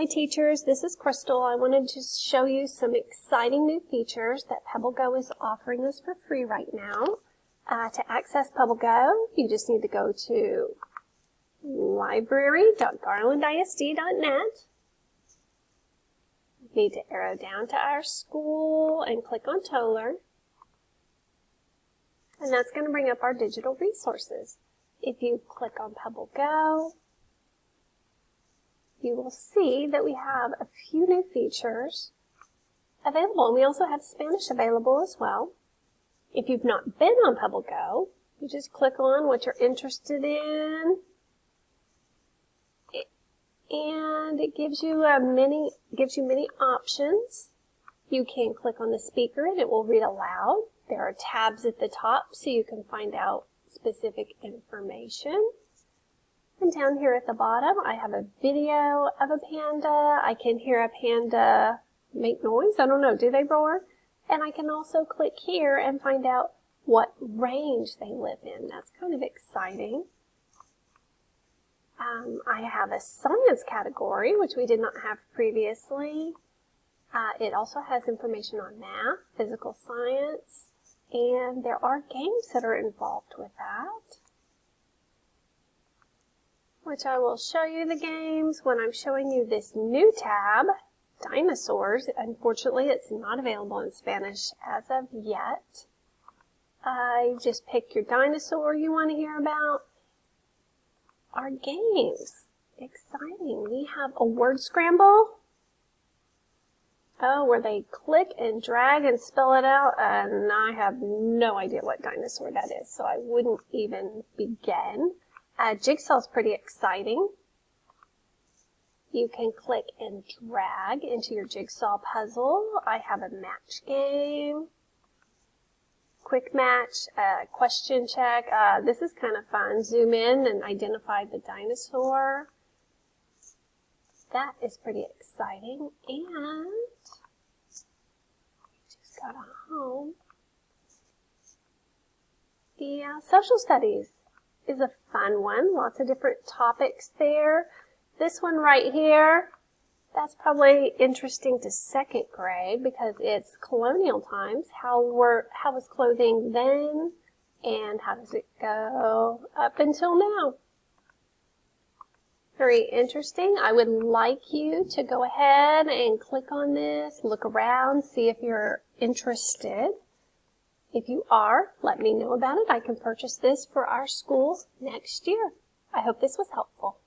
Hi teachers, this is Crystal. I wanted to show you some exciting new features that PebbleGo is offering us for free right now. To access PebbleGo, you just need to go to library.garlandisd.net. You need to arrow down to our school and click on Toller. And that's going to bring up our digital resources. If you click on PebbleGo, you will see that we have a few new features available, and we also have Spanish available as well. If you've not been on PebbleGo, you just click on what you're interested in, and it gives you many options. You can click on the speaker and it will read aloud. There are tabs at the top so you can find out specific information. And down here at the bottom, I have a video of a panda. I can hear a panda make noise. I don't know, do they roar? And I can also click here and find out what range they live in. That's kind of exciting. I have a science category, which we did not have previously. It also has information on math, physical science, and there are games that are involved with that, which I will show you the games when I'm showing you this new tab, Dinosaurs. Unfortunately, it's not available in Spanish as of yet. Just pick your dinosaur you want to hear about. Our games, exciting. We have a word scramble. Oh, where they click and drag and spell it out, and I have no idea what dinosaur that is, so I wouldn't even begin. Jigsaw's pretty exciting. You can click and drag into your jigsaw puzzle. I have a match game, quick match, question check. This is kind of fun. Zoom in and identify the dinosaur. That is pretty exciting. And just got home. The social studies is a fun one. Lots of different topics there. This one right here, that's probably interesting to second grade because it's colonial times. How was clothing then, and how does it go up until now? Very interesting. I would like you to go ahead and click on this, look around, see if you're interested. If you are, let me know about it. I can purchase this for our school next year. I hope this was helpful.